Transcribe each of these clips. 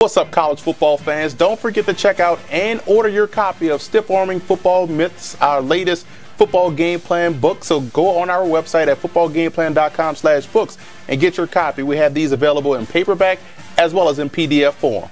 What's up, college football fans? Don't forget to check out and order your copy of Stiff Arming Football Myths, our latest football game plan book. So go on our website at footballgameplan.com/books and get your copy. We have these available in paperback as well as in PDF form.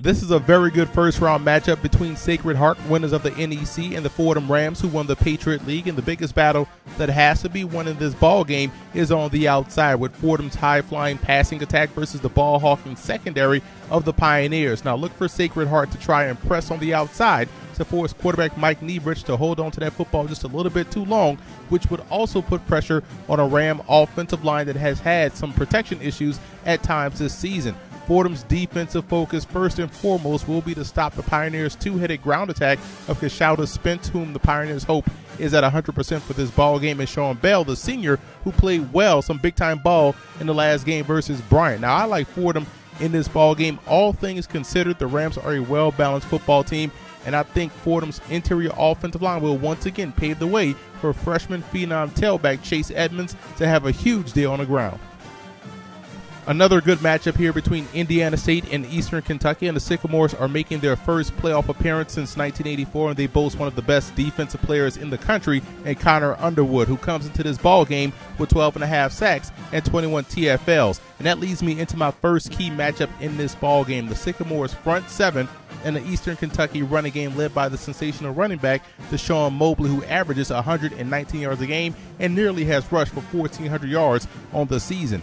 This is a very good first-round matchup between Sacred Heart, winners of the NEC, and the Fordham Rams, who won the Patriot League. And the biggest battle that has to be won in this ball game is on the outside, with Fordham's high-flying passing attack versus the ball-hawking secondary of the Pioneers. Now look for Sacred Heart to try and press on the outside to force quarterback Mike Niebrich to hold on to that football just a little bit too long, which would also put pressure on a Ram offensive line that has had some protection issues at times this season. Fordham's defensive focus, first and foremost, will be to stop the Pioneers' two-headed ground attack of Kashauda Spence, whom the Pioneers hope is at 100% for this ball game, and Sean Bell, the senior, who played well, some big-time ball in the last game versus Bryant. Now, I like Fordham in this ball game. All things considered, the Rams are a well-balanced football team, and I think Fordham's interior offensive line will once again pave the way for freshman phenom tailback Chase Edmonds to have a huge day on the ground. Another good matchup here between Indiana State and Eastern Kentucky, and the Sycamores are making their first playoff appearance since 1984, and they boast one of the best defensive players in the country, and Connor Underwood, who comes into this ball game with 12.5 sacks and 21 TFLs. And that leads me into my first key matchup in this ball game: the Sycamores front seven and the Eastern Kentucky running game led by the sensational running back Deshaun Mobley, who averages 119 yards a game and nearly has rushed for 1,400 yards on the season.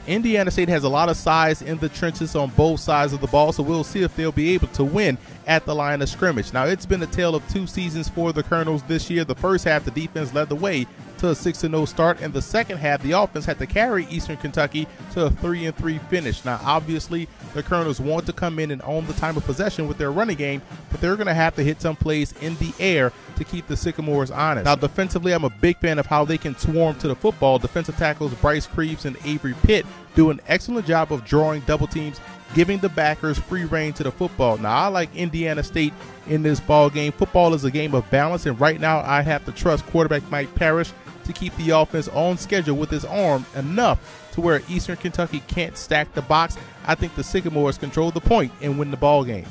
Indiana State has a lot of size in the trenches on both sides of the ball, so we'll see if they'll be able to win at the line of scrimmage. Now, it's been a tale of two seasons for the Colonels this year. The first half, the defense led the way to a 6-0 start, and the second half, the offense had to carry Eastern Kentucky to a 3-3 finish. Now, obviously, the Colonels want to come in and own the time of possession with their running game, but they're going to have to hit some plays in the air to keep the Sycamores honest. Now, defensively, I'm a big fan of how they can swarm to the football. Defensive tackles Bryce Creeves and Avery Pitt do an excellent job of drawing double teams, giving the backers free reign to the football. Now, I like Indiana State in this ball game. Football is a game of balance, and right now I have to trust quarterback Mike Parrish to keep the offense on schedule with his arm enough to where Eastern Kentucky can't stack the box. I think the Sycamores control the point and win the ball game.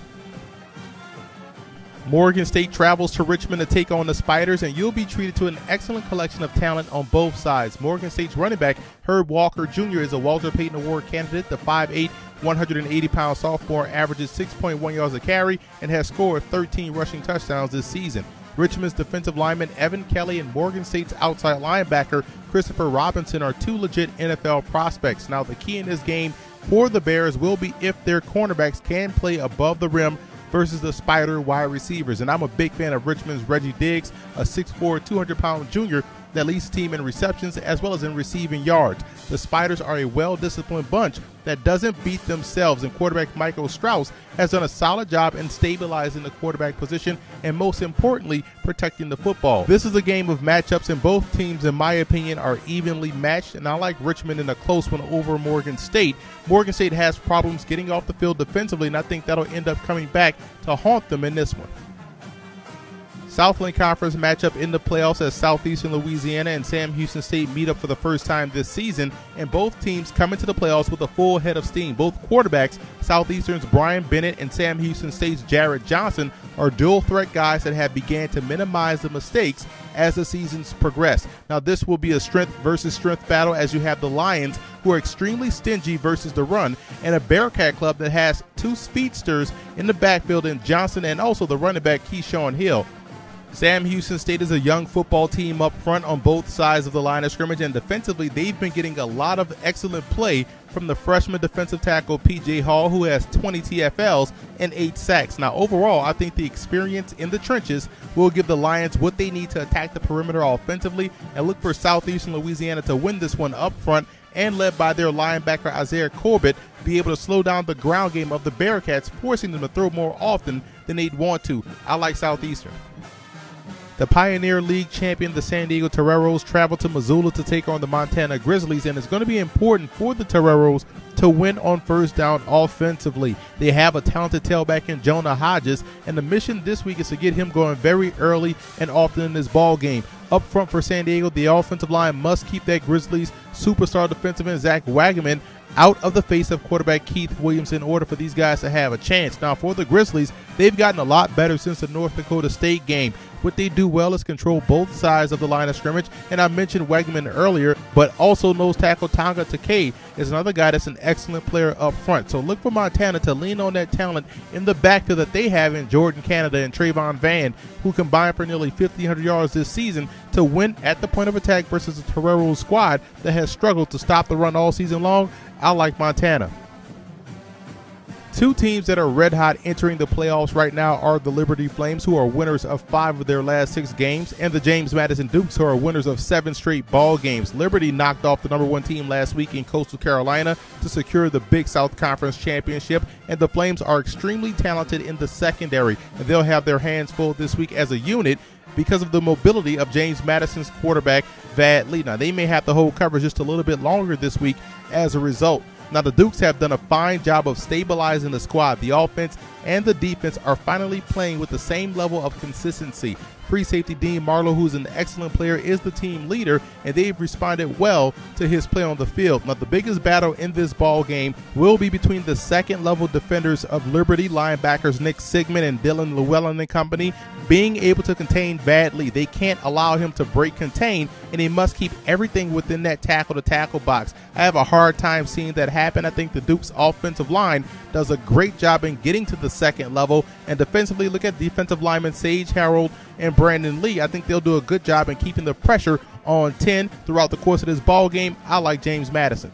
Morgan State travels to Richmond to take on the Spiders, and you'll be treated to an excellent collection of talent on both sides. Morgan State's running back, Herb Walker Jr., is a Walter Payton Award candidate. The 5'8", 180-pound sophomore averages 6.1 yards a carry and has scored 13 rushing touchdowns this season. Richmond's defensive lineman Evan Kelly and Morgan State's outside linebacker Christopher Robinson are two legit NFL prospects. Now, the key in this game for the Bears will be if their cornerbacks can play above the rim versus the Spider wide receivers. And I'm a big fan of Richmond's Reggie Diggs, a 6'4", 200-pound junior that leads the team in receptions as well as in receiving yards. The Spiders are a well-disciplined bunch that doesn't beat themselves, and quarterback Michael Strauss has done a solid job in stabilizing the quarterback position and, most importantly, protecting the football. This is a game of matchups, and both teams, in my opinion, are evenly matched, and I like Richmond in a close one over Morgan State. Morgan State has problems getting off the field defensively, and I think that'll end up coming back to haunt them in this one. Southland Conference matchup in the playoffs as Southeastern Louisiana and Sam Houston State meet up for the first time this season, and both teams come into the playoffs with a full head of steam. Both quarterbacks, Southeastern's Brian Bennett and Sam Houston State's Jared Johnson, are dual threat guys that have began to minimize the mistakes as the seasons progress. Now, this will be a strength versus strength battle, as you have the Lions, who are extremely stingy versus the run, and a Bearcat club that has two speedsters in the backfield in Johnson and also the running back Keyshawn Hill. Sam Houston State is a young football team up front on both sides of the line of scrimmage, and defensively they've been getting a lot of excellent play from the freshman defensive tackle P.J. Hall, who has 20 TFLs and 8 sacks. Now, overall, I think the experience in the trenches will give the Lions what they need to attack the perimeter offensively, and look for Southeastern Louisiana to win this one up front, and led by their linebacker Isaiah Corbett, be able to slow down the ground game of the Bearcats, forcing them to throw more often than they'd want to. I like Southeastern. The Pioneer League champion, the San Diego Toreros, travel to Missoula to take on the Montana Grizzlies, and it's going to be important for the Toreros to win on first down offensively. They have a talented tailback in Jonah Hodges, and the mission this week is to get him going very early and often in this ball game. Up front for San Diego, the offensive line must keep that Grizzlies superstar defensive end Zach Wagaman out of the face of quarterback Keith Williams in order for these guys to have a chance. Now, for the Grizzlies, they've gotten a lot better since the North Dakota State game. What they do well is control both sides of the line of scrimmage, and I mentioned Wagaman earlier, but also nose tackle Tonga Takei is another guy that's an excellent player up front. So look for Montana to lean on that talent in the backfield that they have in Jordan Canada and Trayvon Van, who combined for nearly 1,500 yards this season to win at the point of attack versus the Torero squad that has struggled to stop the run all season long. I like Montana. Two teams that are red hot entering the playoffs right now are the Liberty Flames, who are winners of 5 of their last 6 games, and the James Madison Dukes, who are winners of 7 straight ball games. Liberty knocked off the #1 team last week in Coastal Carolina to secure the Big South Conference Championship, and the Flames are extremely talented in the secondary, and they'll have their hands full this week as a unit because of the mobility of James Madison's quarterback, Vad Lee. Now, they may have to hold coverage just a little bit longer this week as a result. Now, the Dukes have done a fine job of stabilizing the squad. The offense and the defense are finally playing with the same level of consistency. Free safety Dean Marlowe, who's an excellent player, is the team leader, and they've responded well to his play on the field. Now, the biggest battle in this ball game will be between the second-level defenders of Liberty, linebackers Nick Sigmund and Dylan Llewellyn and company, being able to contain Vad Lee. They can't allow him to break contain, and they must keep everything within that tackle-to-tackle box. I have a hard time seeing that happen. I think the Dukes' offensive line does a great job in getting to the second level, and defensively, look at defensive linemen Sage Harold and Brandon Lee. I think they'll do a good job in keeping the pressure on 10 throughout the course of this ball game. I like James Madison.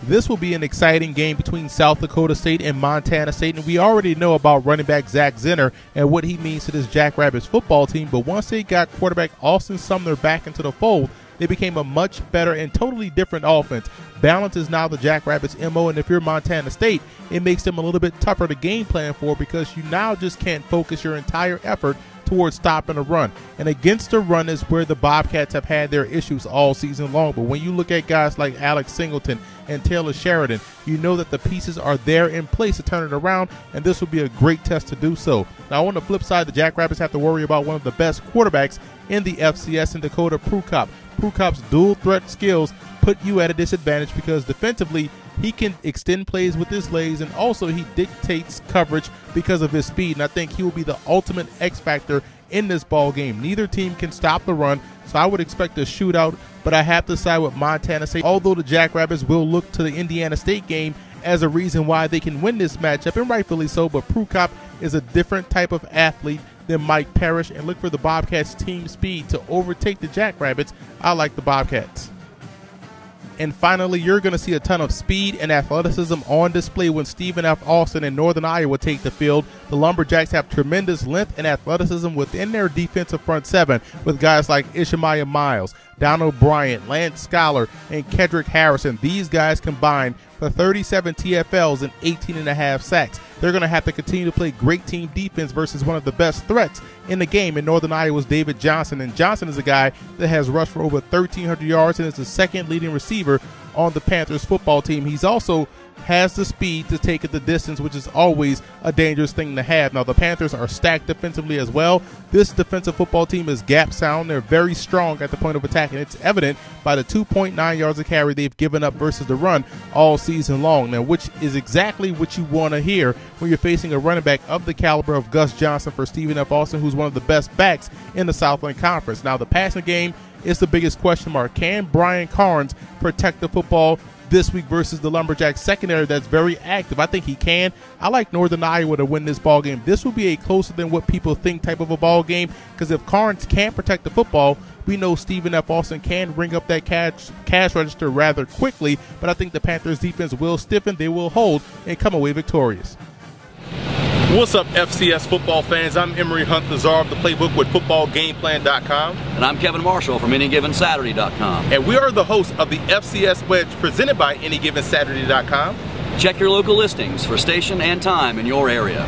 This will be an exciting game between South Dakota State and Montana State, and we already know about running back Zach Zinner and what he means to this Jackrabbits football team, but once they got quarterback Austin Sumner back into the fold, they became a much better and totally different offense. Balance is now the Jackrabbits' MO, and if you're Montana State, it makes them a little bit tougher to game plan for because you now just can't focus your entire effort towards stopping a run. And against the run is where the Bobcats have had their issues all season long. But when you look at guys like Alex Singleton and Taylor Sheridan, you know that the pieces are there in place to turn it around, and this will be a great test to do so. Now, on the flip side, the Jackrabbits have to worry about one of the best quarterbacks in the FCS in Dakota Prukop. Prukop's dual threat skills put you at a disadvantage because defensively, he can extend plays with his legs, and also he dictates coverage because of his speed, and I think he will be the ultimate X factor in this ball game. Neither team can stop the run, so I would expect a shootout, but I have to side with Montana State, although the Jackrabbits will look to the Indiana State game as a reason why they can win this matchup, and rightfully so, but Prukop is a different type of athlete than Mike Parrish, and look for the Bobcats' team speed to overtake the Jackrabbits. I like the Bobcats. And finally, you're going to see a ton of speed and athleticism on display when Stephen F. Austin and Northern Iowa take the field. The Lumberjacks have tremendous length and athleticism within their defensive front seven with guys like Ishmael Miles, Donald Bryant, Lance Scholar, and Kedrick Harrison. These guys combined for 37 TFLs and 18.5 sacks. They're going to have to continue to play great team defense versus one of the best threats in the game in Northern Iowa's David Johnson. And Johnson is a guy that has rushed for over 1,300 yards and is the second leading receiver on the Panthers football team. He's also has the speed to take it the distance, which is always a dangerous thing to have. Now, the Panthers are stacked defensively as well. This defensive football team is gap sound. They're very strong at the point of attack, and it's evident by the 2.9 yards a carry they've given up versus the run all season long. Now, which is exactly what you want to hear when you're facing a running back of the caliber of Gus Johnson for Stephen F. Austin, who's one of the best backs in the Southland Conference. Now, the passing game is the biggest question mark. Can Brian Carnes protect the football this week versus the Lumberjacks secondary that's very active? I think he can. I like Northern Iowa to win this ball game. This will be a closer than what people think type of a ball game, because if Carnes can't protect the football, we know Stephen F. Austin can ring up that cash register rather quickly, but I think the Panthers defense will stiffen, they will hold, and come away victorious. What's up, FCS football fans? I'm Emory Hunt, the czar of the playbook with FootballGamePlan.com. And I'm Kevin Marshall from AnyGivenSaturday.com. And we are the hosts of the FCS Wedge presented by AnyGivenSaturday.com. Check your local listings for station and time in your area.